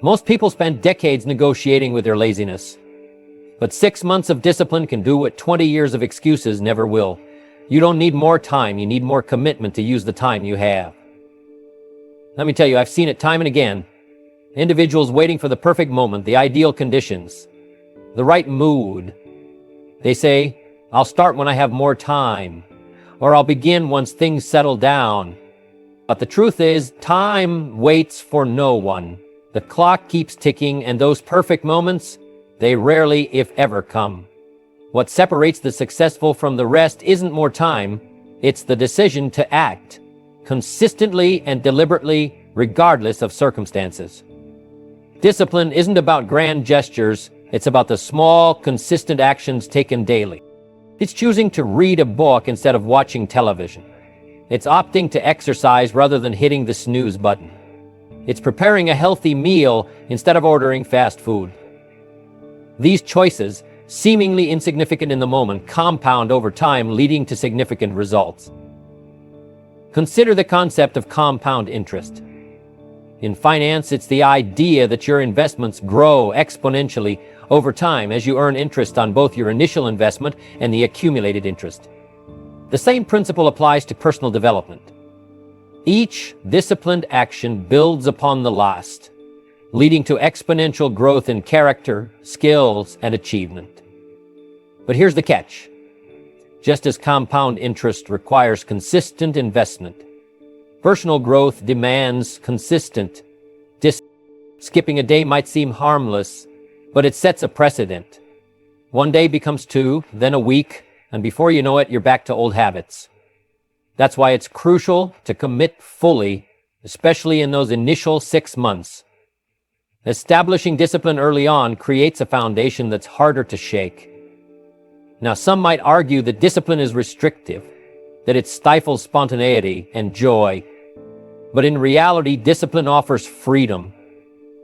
Most people spend decades negotiating with their laziness. But 6 months of discipline can do what 20 years of excuses never will. You don't need more time, you need more commitment to use the time you have. Let me tell you, I've seen it time and again. Individuals waiting for the perfect moment, the ideal conditions, the right mood. They say, I'll start when I have more time, or I'll begin once things settle down. But the truth is, time waits for no one. The clock keeps ticking, and those perfect moments, they rarely, if ever, come. What separates the successful from the rest isn't more time, it's the decision to act, consistently and deliberately, regardless of circumstances. Discipline isn't about grand gestures, it's about the small, consistent actions taken daily. It's choosing to read a book instead of watching television. It's opting to exercise rather than hitting the snooze button. It's preparing a healthy meal instead of ordering fast food. These choices, seemingly insignificant in the moment, compound over time, leading to significant results. Consider the concept of compound interest. In finance, it's the idea that your investments grow exponentially over time as you earn interest on both your initial investment and the accumulated interest. The same principle applies to personal development. Each disciplined action builds upon the last, leading to exponential growth in character, skills, and achievement. But here's the catch. Just as compound interest requires consistent investment, personal growth demands consistent discipline. Skipping a day might seem harmless, but it sets a precedent. One day becomes 2, then a week, and before you know it, you're back to old habits. That's why it's crucial to commit fully, especially in those initial 6 months. Establishing discipline early on creates a foundation that's harder to shake. Now, some might argue that discipline is restrictive, that it stifles spontaneity and joy. But in reality, discipline offers freedom.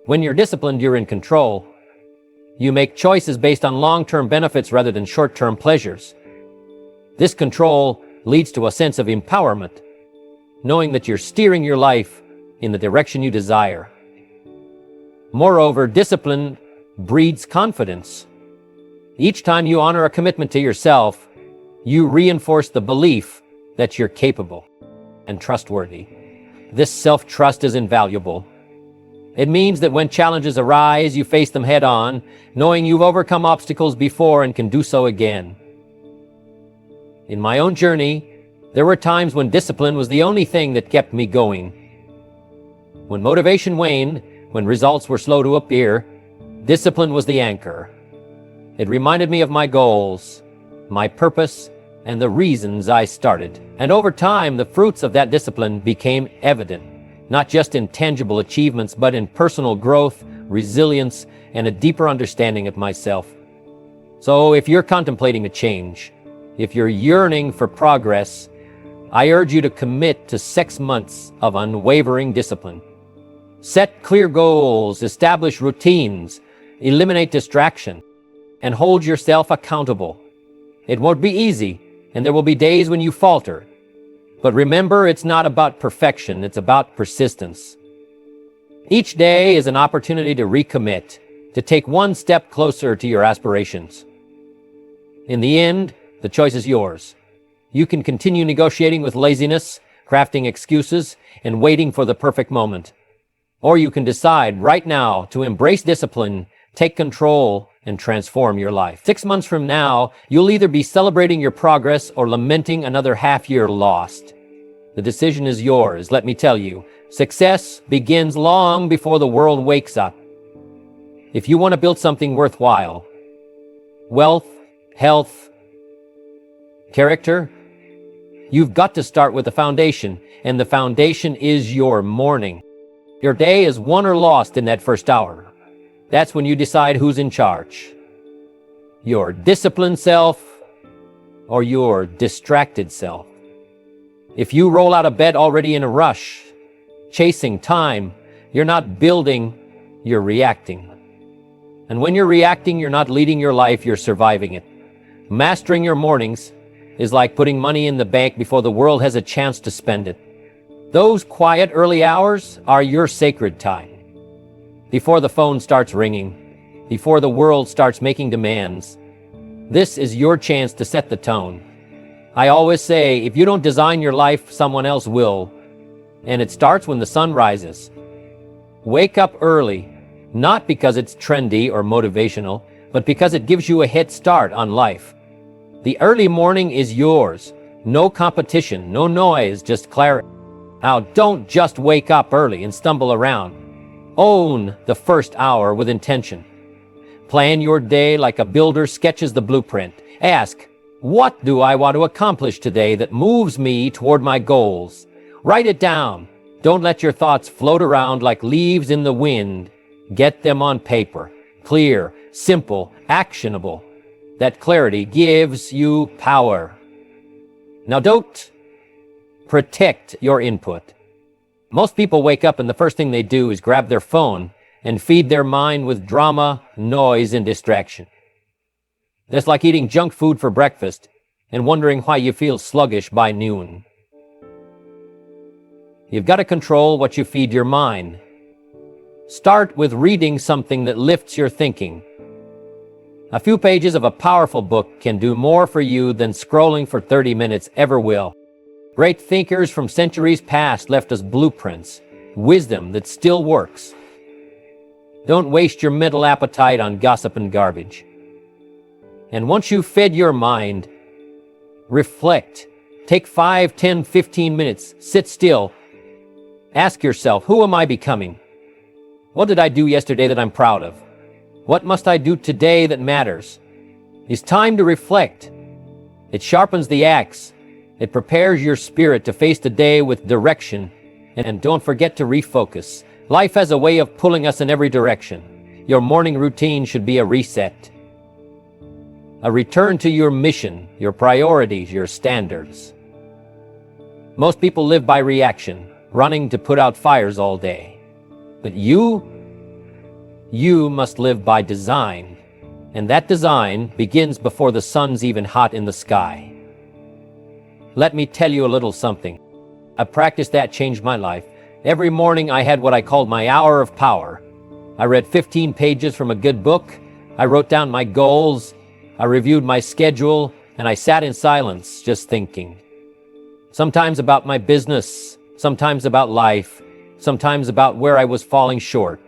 When you're disciplined, you're in control. You make choices based on long-term benefits rather than short-term pleasures. This control leads to a sense of empowerment, knowing that you're steering your life in the direction you desire. Moreover, discipline breeds confidence. Each time you honor a commitment to yourself, you reinforce the belief that you're capable and trustworthy. This self-trust is invaluable. It means that when challenges arise, you face them head on, knowing you've overcome obstacles before and can do so again. In my own journey, there were times when discipline was the only thing that kept me going. When motivation waned, when results were slow to appear, discipline was the anchor. It reminded me of my goals, my purpose, and the reasons I started. And over time, the fruits of that discipline became evident, not just in tangible achievements, but in personal growth, resilience, and a deeper understanding of myself. So if you're contemplating a change, if you're yearning for progress, I urge you to commit to 6 months of unwavering discipline. Set clear goals, establish routines, eliminate distraction, and hold yourself accountable. It won't be easy, and there will be days when you falter. But remember, it's not about perfection, it's about persistence. Each day is an opportunity to recommit, to take one step closer to your aspirations. In the end, the choice is yours. You can continue negotiating with laziness, crafting excuses, and waiting for the perfect moment. Or you can decide right now to embrace discipline, take control, and transform your life. 6 months from now, you'll either be celebrating your progress or lamenting another half year lost. The decision is yours, let me tell you. Success begins long before the world wakes up. If you want to build something worthwhile, wealth, health, character, you've got to start with the foundation, and the foundation is your morning. Your day is won or lost in that first hour. That's when you decide who's in charge. Your disciplined self or your distracted self. If you roll out of bed already in a rush, chasing time, you're not building, you're reacting. And when you're reacting, you're not leading your life, you're surviving it. Mastering your mornings is like putting money in the bank before the world has a chance to spend it. Those quiet early hours are your sacred time. before the phone starts ringing, before the world starts making demands. This is your chance to set the tone. I always say, if you don't design your life, someone else will. And it starts when the sun rises. Wake up early, not because it's trendy or motivational, but because it gives you a head start on life. The early morning is yours. No competition, no noise, just clarity. Now, don't just wake up early and stumble around. Own the first hour with intention. Plan your day like a builder sketches the blueprint. Ask, what do I want to accomplish today that moves me toward my goals? Write it down. Don't let your thoughts float around like leaves in the wind. Get them on paper. Clear, simple, actionable. That clarity gives you power. Now don't protect your input. Most people wake up and the first thing they do is grab their phone and feed their mind with drama, noise, and distraction. That's like eating junk food for breakfast and wondering why you feel sluggish by noon. You've got to control what you feed your mind. Start with reading something that lifts your thinking. A few pages of a powerful book can do more for you than scrolling for 30 minutes ever will. Great thinkers from centuries past left us blueprints, wisdom that still works. Don't waste your mental appetite on gossip and garbage. And once you've fed your mind, reflect. Take 5, 10, 15 minutes. Sit still. Ask yourself, who am I becoming? What did I do yesterday that I'm proud of? What must I do today that matters? It's time to reflect. It sharpens the axe. It prepares your spirit to face the day with direction. And don't forget to refocus. Life has a way of pulling us in every direction. Your morning routine should be a reset. A return to your mission, your priorities, your standards. Most people live by reaction, running to put out fires all day. But you must live by design. And that design begins before the sun's even hot in the sky. Let me tell you a little something. A practice that changed my life. Every morning I had what I called my hour of power. I read 15 pages from a good book. I wrote down my goals. I reviewed my schedule, and I sat in silence, just thinking. Sometimes about my business, sometimes about life, sometimes about where I was falling short.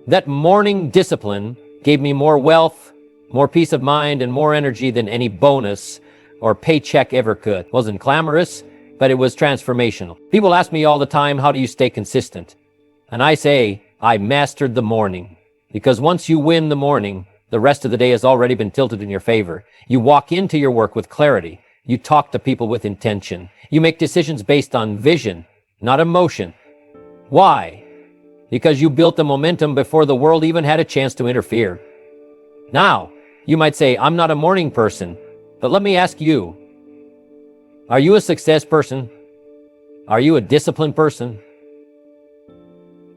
That morning discipline gave me more wealth, more peace of mind, and more energy than any bonus or paycheck ever could. It wasn't glamorous, but it was transformational. People ask me all the time, how do you stay consistent? And I say, I mastered the morning. Because once you win the morning, the rest of the day has already been tilted in your favor. You walk into your work with clarity. You talk to people with intention. You make decisions based on vision, not emotion. Why? Because you built the momentum before the world even had a chance to interfere. Now, you might say, I'm not a morning person, but let me ask you, are you a success person? Are you a disciplined person?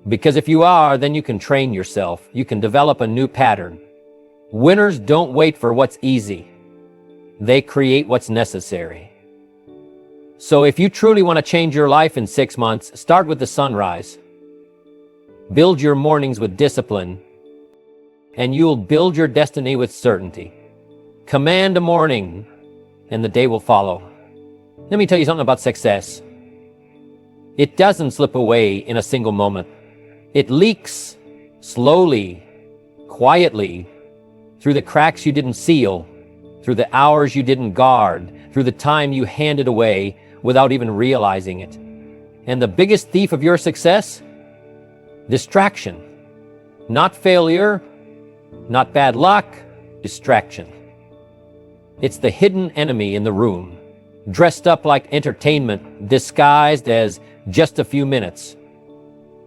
Because if you are, then you can train yourself. You can develop a new pattern. Winners don't wait for what's easy. They create what's necessary. So if you truly want to change your life in 6 months, start with the sunrise. Build your mornings with discipline, and you'll build your destiny with certainty. Command a morning, and the day will follow. Let me tell you something about success. It doesn't slip away in a single moment. It leaks slowly, quietly, through the cracks you didn't seal, through the hours you didn't guard, through the time you handed away without even realizing it. And the biggest thief of your success? Distraction. Not failure, not bad luck, distraction. It's the hidden enemy in the room, dressed up like entertainment, disguised as just a few minutes.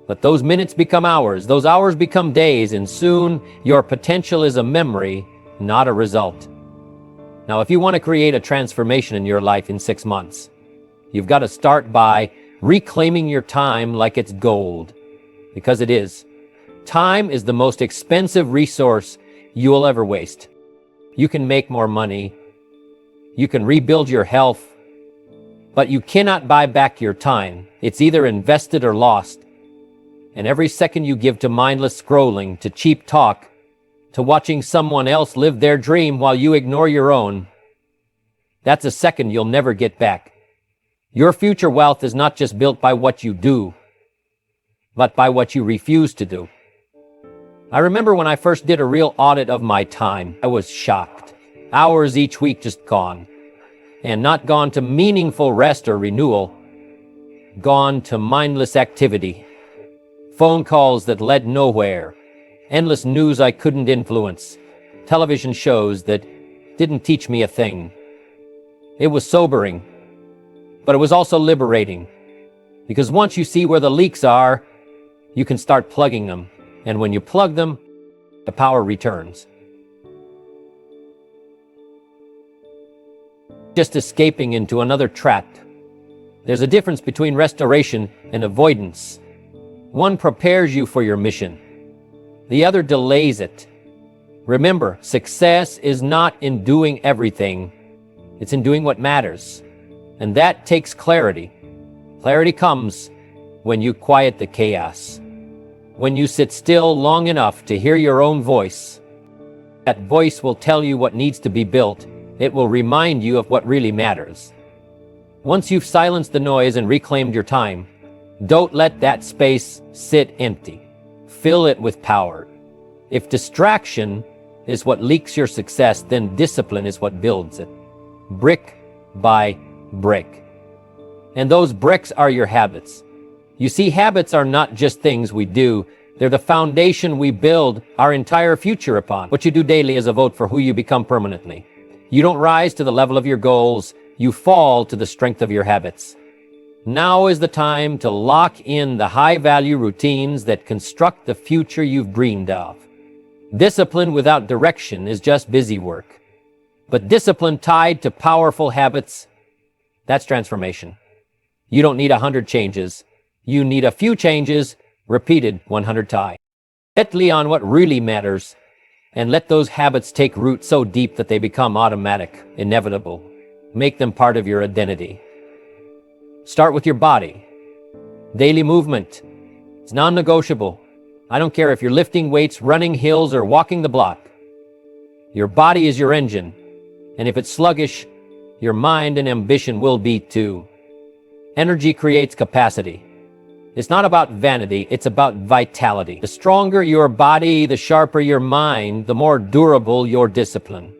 But those minutes become hours, those hours become days, and soon your potential is a memory, not a result. Now, if you want to create a transformation in your life in 6 months, you've got to start by reclaiming your time like it's gold, because it is. Time is the most expensive resource you will ever waste. You can make more money, you can rebuild your health, but you cannot buy back your time. It's either invested or lost. And every second you give to mindless scrolling, to cheap talk, to watching someone else live their dream while you ignore your own, that's a second you'll never get back. Your future wealth is not just built by what you do, but by what you refuse to do. I remember when I first did a real audit of my time, I was shocked. Hours each week just gone. And not gone to meaningful rest or renewal, gone to mindless activity. Phone calls that led nowhere. Endless news I couldn't influence. Television shows that didn't teach me a thing. It was sobering, but it was also liberating. Because once you see where the leaks are, you can start plugging them. And when you plug them, the power returns. Just escaping into another trap. There's a difference between restoration and avoidance. One prepares you for your mission. The other delays it. Remember, success is not in doing everything. It's in doing what matters. And that takes clarity. Clarity comes when you quiet the chaos. When you sit still long enough to hear your own voice. That voice will tell you what needs to be built. It will remind you of what really matters. Once you've silenced the noise and reclaimed your time, don't let that space sit empty. Fill it with power. If distraction is what leaks your success, then discipline is what builds it. Brick by brick. And those bricks are your habits. You see, habits are not just things we do. They're the foundation we build our entire future upon. What you do daily is a vote for who you become permanently. You don't rise to the level of your goals. You fall to the strength of your habits. Now is the time to lock in the high-value routines that construct the future you've dreamed of. Discipline without direction is just busy work. But discipline tied to powerful habits, that's transformation. You don't need 100 changes. You need a few changes, repeated 100 times. Get on what really matters, and let those habits take root so deep that they become automatic, inevitable. Make them part of your identity. Start with your body. Daily movement. It's non-negotiable. I don't care if you're lifting weights, running hills, or walking the block. Your body is your engine, and if it's sluggish, your mind and ambition will be too. Energy creates capacity. It's not about vanity, it's about vitality. The stronger your body, the sharper your mind, the more durable your discipline.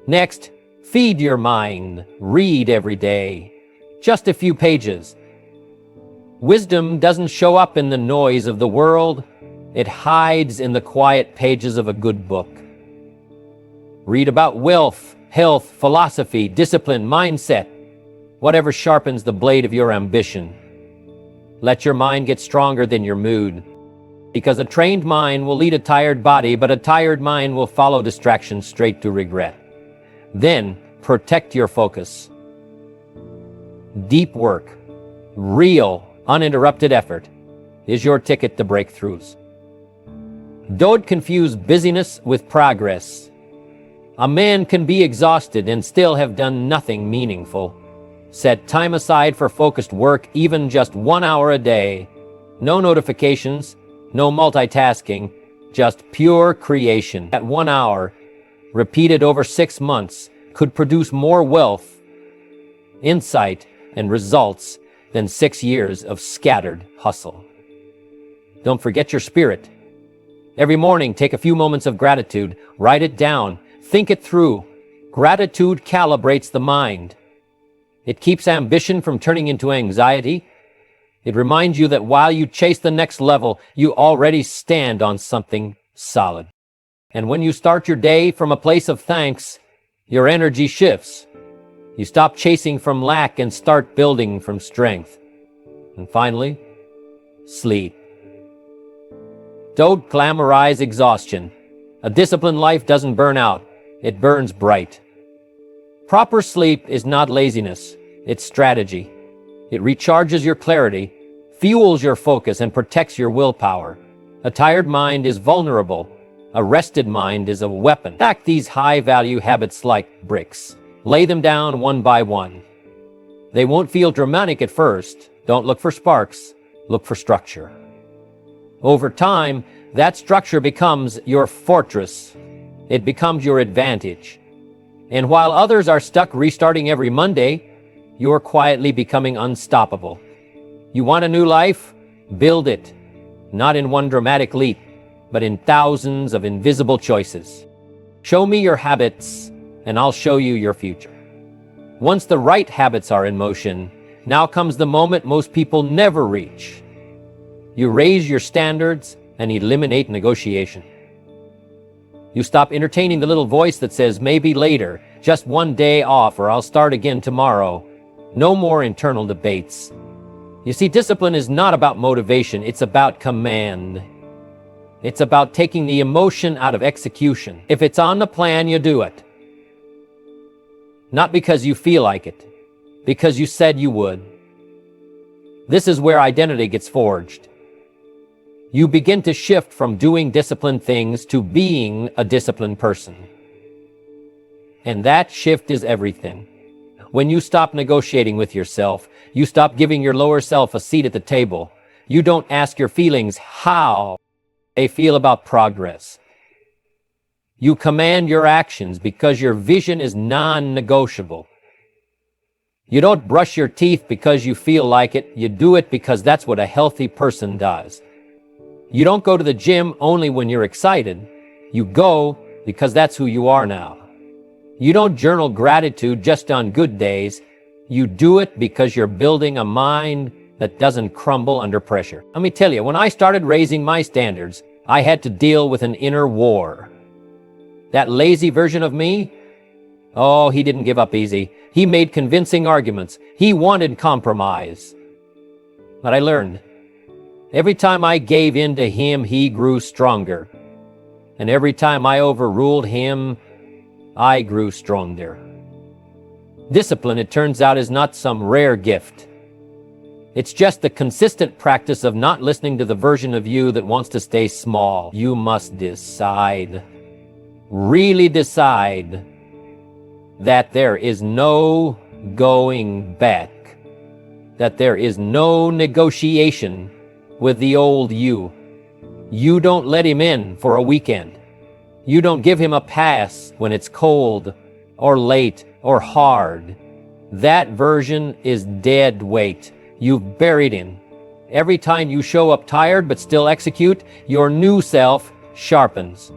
Next, feed your mind. Read every day. Just a few pages. Wisdom doesn't show up in the noise of the world. It hides in the quiet pages of a good book. Read about wealth, health, philosophy, discipline, mindset, whatever sharpens the blade of your ambition. Let your mind get stronger than your mood. Because a trained mind will lead a tired body, but a tired mind will follow distraction straight to regret. Then, protect your focus. Deep work, real, uninterrupted effort, is your ticket to breakthroughs. Don't confuse busyness with progress. A man can be exhausted and still have done nothing meaningful. Set time aside for focused work, even just 1 hour a day. No notifications, no multitasking, just pure creation. At 1 hour, repeated over 6 months, could produce more wealth, insight, and results than 6 years of scattered hustle. Don't forget your spirit. Every morning, take a few moments of gratitude. Write it down. Think it through. Gratitude calibrates the mind. It keeps ambition from turning into anxiety. It reminds you that while you chase the next level, you already stand on something solid. And when you start your day from a place of thanks, your energy shifts. You stop chasing from lack and start building from strength. And finally, sleep. Don't glamorize exhaustion. A disciplined life doesn't burn out. It burns bright. Proper sleep is not laziness. It's strategy. It recharges your clarity, fuels your focus, and protects your willpower. A tired mind is vulnerable. A rested mind is a weapon. Stack these high-value habits like bricks. Lay them down one by one. They won't feel dramatic at first. Don't look for sparks. Look for structure. Over time, that structure becomes your fortress. It becomes your advantage. And while others are stuck restarting every Monday, you're quietly becoming unstoppable. You want a new life? Build it. Not in one dramatic leap, but in thousands of invisible choices. Show me your habits, and I'll show you your future. Once the right habits are in motion, now comes the moment most people never reach. You raise your standards and eliminate negotiation. You stop entertaining the little voice that says, maybe later, just one day off, or I'll start again tomorrow. No more internal debates. You see, discipline is not about motivation, it's about command. It's about taking the emotion out of execution. If it's on the plan, you do it. Not because you feel like it, because you said you would. This is where identity gets forged. You begin to shift from doing disciplined things to being a disciplined person. And that shift is everything. When you stop negotiating with yourself, you stop giving your lower self a seat at the table. You don't ask your feelings how they feel about progress. You command your actions because your vision is non-negotiable. You don't brush your teeth because you feel like it. You do it because that's what a healthy person does. You don't go to the gym only when you're excited. You go because that's who you are now. You don't journal gratitude just on good days. You do it because you're building a mind that doesn't crumble under pressure. Let me tell you, when I started raising my standards, I had to deal with an inner war. That lazy version of me, oh, he didn't give up easy. He made convincing arguments. He wanted compromise. But I learned, every time I gave in to him, he grew stronger. And every time I overruled him, I grew stronger. Discipline, it turns out, is not some rare gift. It's just the consistent practice of not listening to the version of you that wants to stay small. You must decide, really decide, that there is no going back, that there is no negotiation with the old you. You don't let him in for a weekend. You don't give him a pass when it's cold or late or hard. That version is dead weight. You've buried him. Every time you show up tired but still execute, your new self sharpens.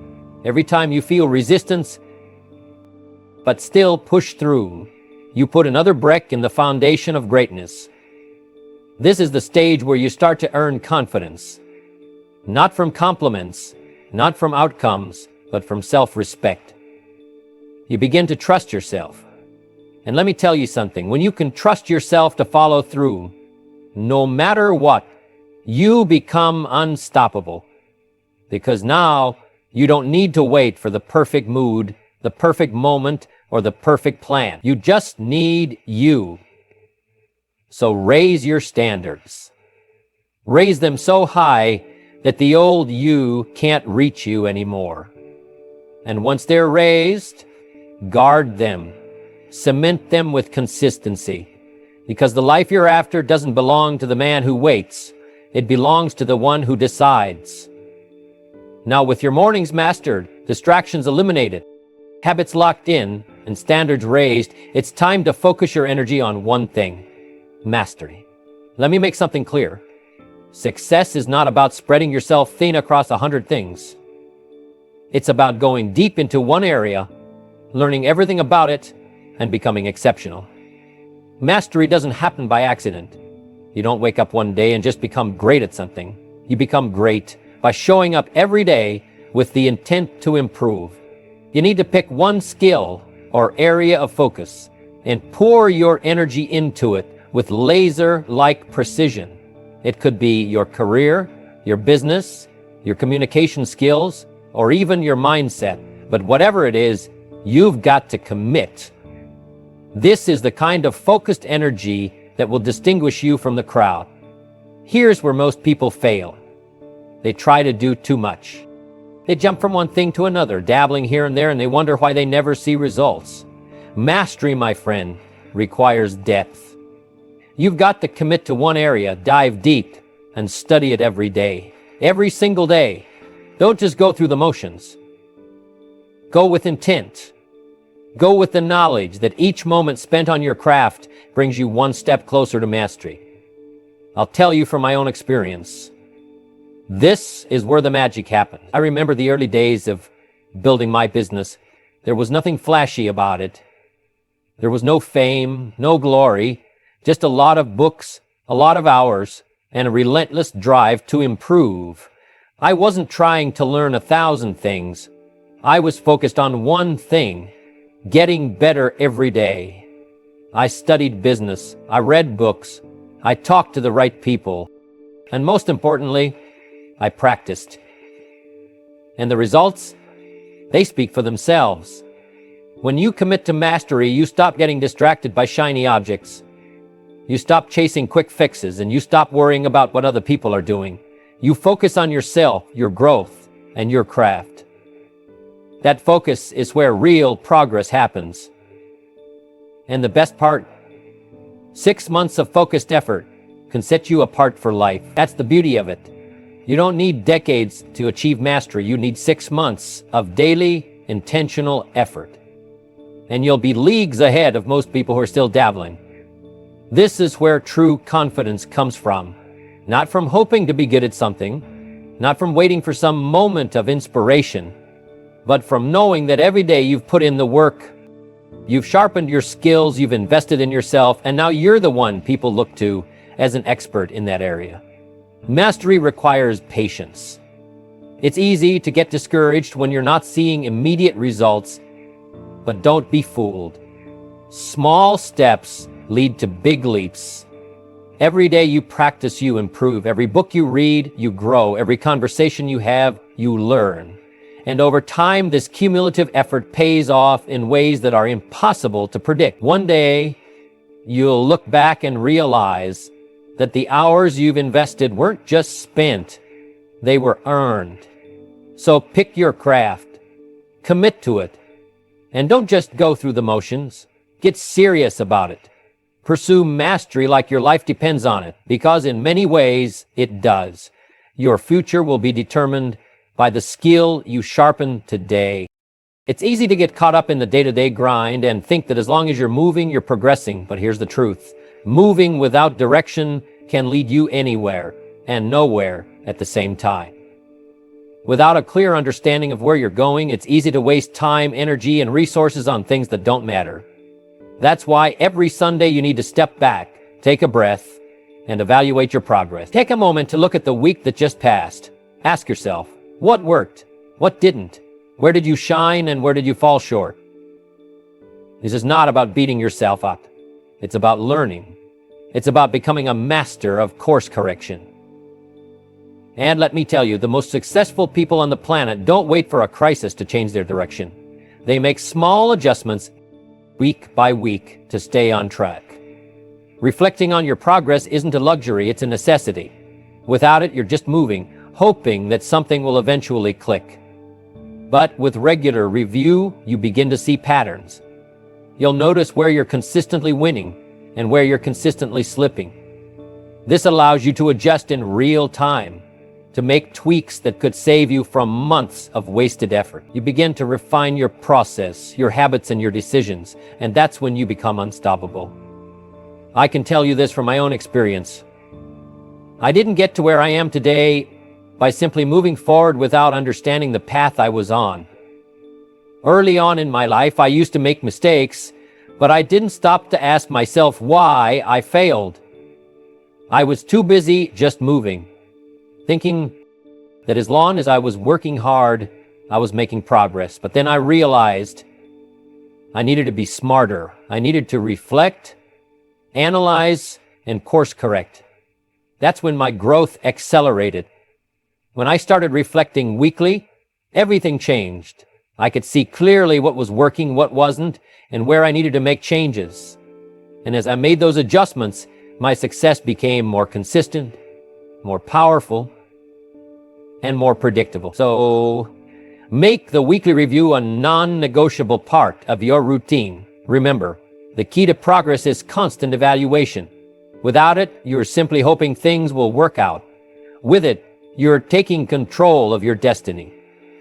Every time you feel resistance but still push through, you put another brick in the foundation of greatness. This is the stage where you start to earn confidence. Not from compliments, not from outcomes, but from self-respect. You begin to trust yourself. And let me tell you something, when you can trust yourself to follow through, no matter what, you become unstoppable. Because now you don't need to wait for the perfect mood, the perfect moment, or the perfect plan. You just need you. So raise your standards. Raise them so high that the old you can't reach you anymore. And once they're raised, guard them. Cement them with consistency. Because the life you're after doesn't belong to the man who waits. It belongs to the one who decides. Now, with your mornings mastered, distractions eliminated, habits locked in, and standards raised, it's time to focus your energy on one thing: mastery. Let me make something clear. Success is not about spreading yourself thin across 100 things. It's about going deep into one area, learning everything about it, and becoming exceptional. Mastery doesn't happen by accident. You don't wake up one day and just become great at something. You become great by showing up every day with the intent to improve. You need to pick one skill or area of focus and pour your energy into it with laser-like precision. It could be your career, your business, your communication skills, or even your mindset. But whatever it is, you've got to commit. This is the kind of focused energy that will distinguish you from the crowd. Here's where most people fail. They try to do too much. They jump from one thing to another, dabbling here and there, and they wonder why they never see results. Mastery, my friend, requires depth. You've got to commit to one area, dive deep, and study it every day. every single day. Don't just go through the motions. Go with intent. Go with the knowledge that each moment spent on your craft brings you one step closer to mastery. I'll tell you from my own experience. This is where the magic happened. I remember the early days of building my business. There was nothing flashy about it. There was no fame, no glory, just a lot of books, a lot of hours, and a relentless drive to improve. I wasn't trying to learn 1,000 things. I was focused on one thing, getting better every day. I studied business. I read books. I talked to the right people. And most importantly, I practiced. And the results? They speak for themselves. When you commit to mastery, you stop getting distracted by shiny objects. You stop chasing quick fixes, and you stop worrying about what other people are doing. You focus on yourself, your growth, and your craft. That focus is where real progress happens. And the best part, 6 months of focused effort can set you apart for life. That's the beauty of it. You don't need decades to achieve mastery. You need 6 months of daily, intentional effort. And you'll be leagues ahead of most people who are still dabbling. This is where true confidence comes from. Not from hoping to be good at something, not from waiting for some moment of inspiration, but from knowing that every day you've put in the work, you've sharpened your skills, you've invested in yourself, and now you're the one people look to as an expert in that area. Mastery requires patience. It's easy to get discouraged when you're not seeing immediate results, but don't be fooled. Small steps lead to big leaps. Every day you practice, you improve. Every book you read, you grow. Every conversation you have, you learn. And over time, this cumulative effort pays off in ways that are impossible to predict. One day, you'll look back and realize that the hours you've invested weren't just spent, they were earned. So pick your craft, commit to it, and don't just go through the motions. Get serious about it. Pursue mastery like your life depends on it, because in many ways it does. Your future will be determined by the skill you sharpen today. It's easy to get caught up in the day-to-day grind and think that as long as you're moving, you're progressing. But here's the truth. Moving without direction can lead you anywhere and nowhere at the same time. Without a clear understanding of where you're going, it's easy to waste time, energy, and resources on things that don't matter. That's why every Sunday you need to step back, take a breath, and evaluate your progress. Take a moment to look at the week that just passed. Ask yourself, what worked? What didn't? Where did you shine and where did you fall short? This is not about beating yourself up. It's about learning. It's about becoming a master of course correction. And let me tell you, the most successful people on the planet don't wait for a crisis to change their direction. They make small adjustments week by week to stay on track. Reflecting on your progress isn't a luxury, it's a necessity. Without it, you're just moving, hoping that something will eventually click. But with regular review, you begin to see patterns. You'll notice where you're consistently winning and where you're consistently slipping. This allows you to adjust in real time, to make tweaks that could save you from months of wasted effort. You begin to refine your process, your habits, and your decisions, and that's when you become unstoppable. I can tell you this from my own experience. I didn't get to where I am today by simply moving forward without understanding the path I was on. Early on in my life, I used to make mistakes, but I didn't stop to ask myself why I failed. I was too busy just moving, thinking that as long as I was working hard, I was making progress. But then I realized I needed to be smarter. I needed to reflect, analyze, and course correct. That's when my growth accelerated. When I started reflecting weekly, everything changed. I could see clearly what was working, what wasn't, and where I needed to make changes. And as I made those adjustments, my success became more consistent, more powerful, and more predictable. So make the weekly review a non-negotiable part of your routine. Remember, the key to progress is constant evaluation. Without it, you're simply hoping things will work out. With it, You're taking control of your destiny.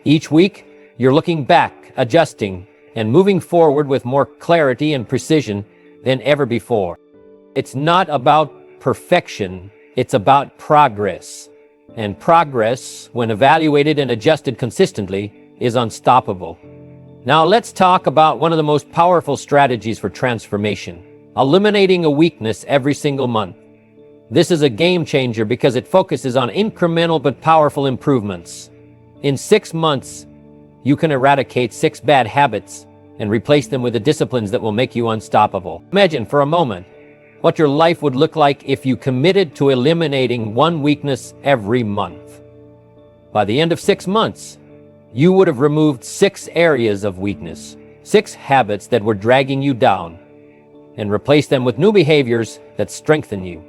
Each week, you're looking back, adjusting, and moving forward with more clarity and precision than ever before. It's not about perfection, it's about progress. And progress, when evaluated and adjusted consistently, is unstoppable. Now let's talk about one of the most powerful strategies for transformation: eliminating a weakness every single month. This is a game changer because it focuses on incremental but powerful improvements. In 6 months, you can eradicate 6 bad habits and replace them with the disciplines that will make you unstoppable. Imagine for a moment what your life would look like if you committed to eliminating one weakness every month. By the end of 6 months, you would have removed 6 areas of weakness, 6 habits that were dragging you down, and replaced them with new behaviors that strengthen you.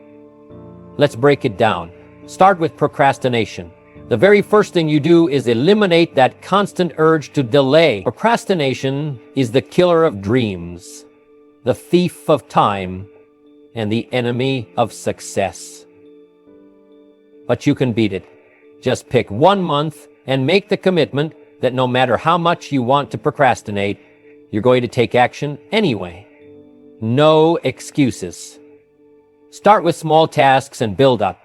Let's break it down. Start with procrastination. The very first thing you do is eliminate that constant urge to delay. Procrastination is the killer of dreams, the thief of time, and the enemy of success. But you can beat it. Just pick 1 month and make the commitment that no matter how much you want to procrastinate, you're going to take action anyway. No excuses. Start with small tasks and build up.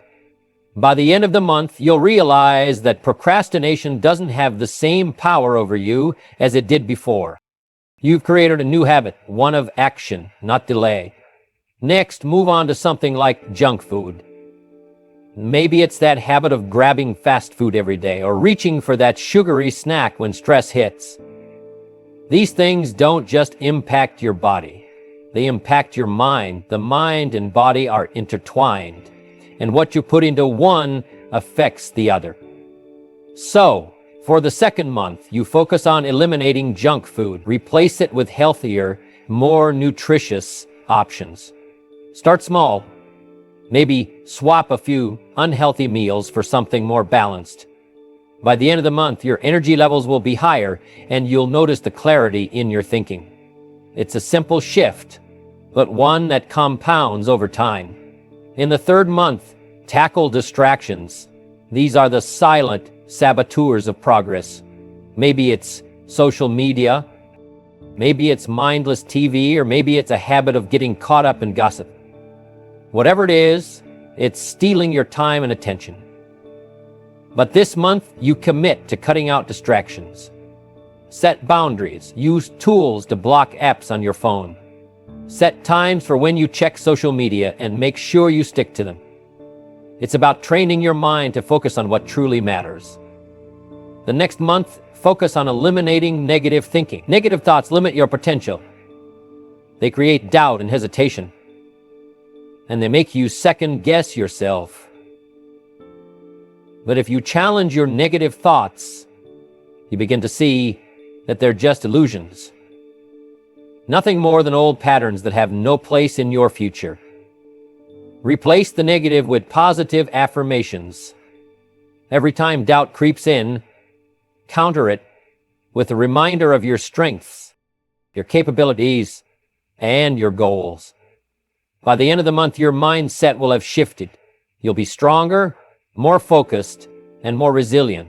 By the end of the month, you'll realize that procrastination doesn't have the same power over you as it did before. You've created a new habit, one of action, not delay. Next, move on to something like junk food. Maybe it's that habit of grabbing fast food every day or reaching for that sugary snack when stress hits. These things don't just impact your body. They impact your mind. The mind and body are intertwined, and what you put into one affects the other. So, for the second month, you focus on eliminating junk food. Replace it with healthier, more nutritious options. Start small. Maybe swap a few unhealthy meals for something more balanced. By the end of the month, your energy levels will be higher, and you'll notice the clarity in your thinking. It's a simple shift, but one that compounds over time. In the third month, tackle distractions. These are the silent saboteurs of progress. Maybe it's social media, maybe it's mindless TV, or maybe it's a habit of getting caught up in gossip. Whatever it is, it's stealing your time and attention. But this month, you commit to cutting out distractions. Set boundaries. Use tools to block apps on your phone. Set times for when you check social media and make sure you stick to them. It's about training your mind to focus on what truly matters. The next month, focus on eliminating negative thinking. Negative thoughts limit your potential. They create doubt and hesitation, and they make you second-guess yourself. But if you challenge your negative thoughts, you begin to see that they're just illusions. Nothing more than old patterns that have no place in your future. Replace the negative with positive affirmations. Every time doubt creeps in, counter it with a reminder of your strengths, your capabilities, and your goals. By the end of the month, your mindset will have shifted. You'll be stronger, more focused, and more resilient.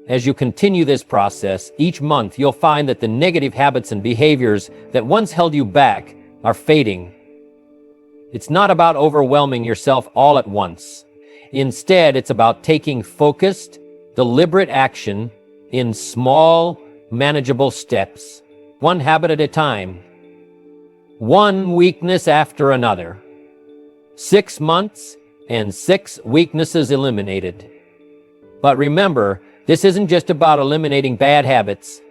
As you continue this process, each month you'll find that the negative habits and behaviors that once held you back are fading. It's not about overwhelming yourself all at once. Instead, it's about taking focused, deliberate action in small, manageable steps, one habit at a time, one weakness after another. 6 months and 6 weaknesses eliminated. But remember, this isn't just about eliminating bad habits.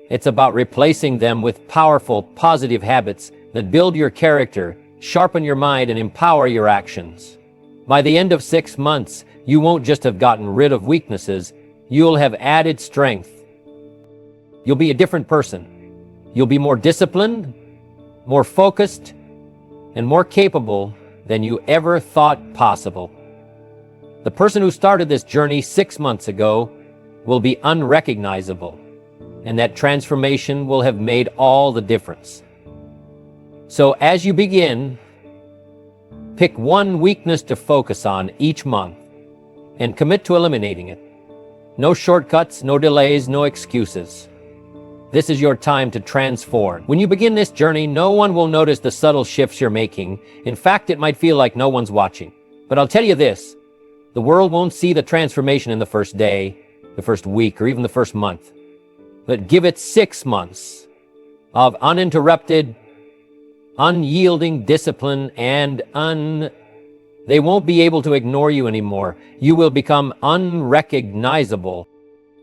It's about replacing them with powerful, positive habits that build your character, sharpen your mind, and empower your actions. By the end of 6 months, you won't just have gotten rid of weaknesses, you'll have added strength. You'll be a different person. You'll be more disciplined, more focused, and more capable than you ever thought possible. The person who started this journey 6 months ago will be unrecognizable, and that transformation will have made all the difference. So as you begin, pick one weakness to focus on each month. and commit to eliminating it. No shortcuts, no delays, no excuses. This is your time to transform. When you begin this journey, no one will notice the subtle shifts you're making. In fact, it might feel like no one's watching. But I'll tell you this, the world won't see the transformation in the first day, the first week, or even the first month. But give it 6 months of uninterrupted, unyielding discipline and they won't be able to ignore you anymore. You will become unrecognizable.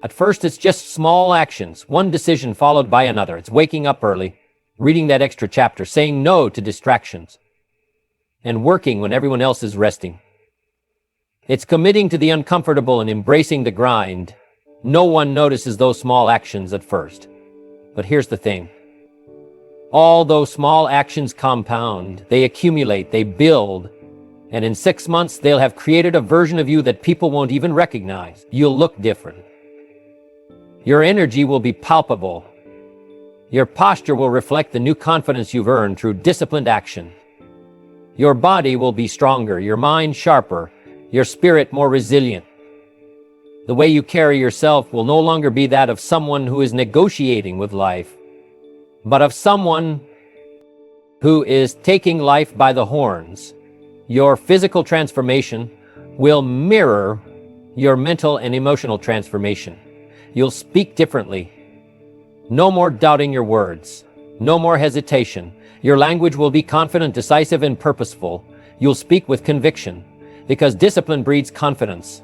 At first, it's just small actions, one decision followed by another. It's waking up early, reading that extra chapter, saying no to distractions, and working when everyone else is resting. It's committing to the uncomfortable and embracing the grind. No one notices those small actions at first. But here's the thing. All those small actions compound, they accumulate, they build, and in 6 months, they'll have created a version of you that people won't even recognize. You'll look different. Your energy will be palpable. Your posture will reflect the new confidence you've earned through disciplined action. Your body will be stronger, your mind sharper, your spirit more resilient. The way you carry yourself will no longer be that of someone who is negotiating with life, but of someone who is taking life by the horns. Your physical transformation will mirror your mental and emotional transformation. You'll speak differently. No more doubting your words. No more hesitation. Your language will be confident, decisive, and purposeful. You'll speak with conviction, because discipline breeds confidence.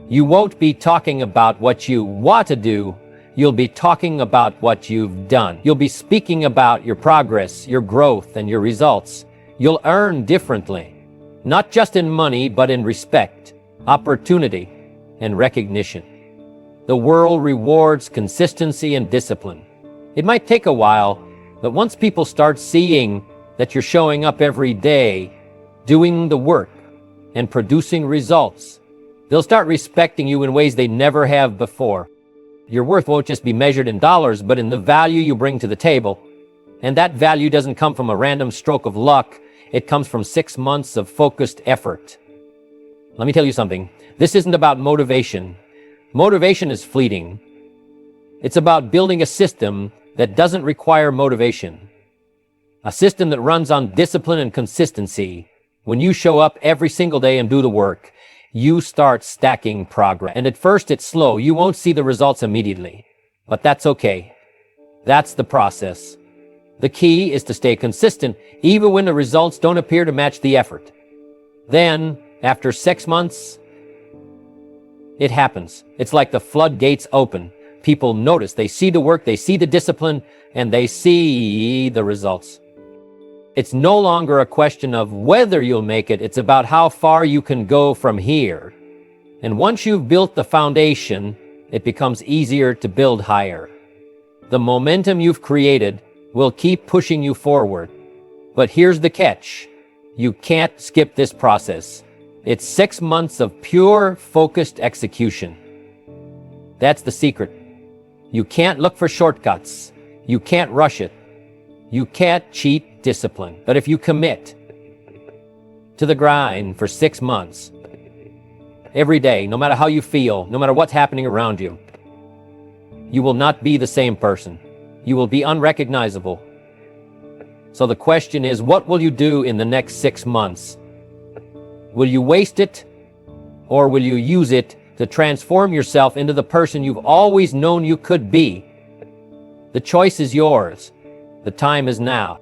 You won't be talking about what you want to do. You'll be talking about what you've done. You'll be speaking about your progress, your growth, and your results. You'll earn differently, not just in money, but in respect, opportunity, and recognition. The world rewards consistency and discipline. It might take a while, but once people start seeing that you're showing up every day, doing the work, and producing results, they'll start respecting you in ways they never have before. Your worth won't just be measured in dollars, but in the value you bring to the table. And that value doesn't come from a random stroke of luck. It comes from 6 months of focused effort. Let me tell you something. This isn't about motivation. Motivation is fleeting. It's about building a system that doesn't require motivation. A system that runs on discipline and consistency. When you show up every single day and do the work, you start stacking progress. And at first it's slow. You won't see the results immediately. But that's okay. That's the process. The key is to stay consistent, even when the results don't appear to match the effort. Then, after 6 months, it happens. It's like the floodgates open. People notice, they see the work, they see the discipline, and they see the results. It's no longer a question of whether you'll make it, it's about how far you can go from here. And once you've built the foundation, it becomes easier to build higher. The momentum you've created will keep pushing you forward. But here's the catch. You can't skip this process. It's 6 months of pure, focused execution. That's the secret. You can't look for shortcuts. You can't rush it. You can't cheat discipline. But if you commit to the grind for 6 months, every day, no matter how you feel, no matter what's happening around you, you will not be the same person. You will be unrecognizable. So the question is, what will you do in the next 6 months? Will you waste it, or will you use it to transform yourself into the person you've always known you could be? The choice is yours. The time is now.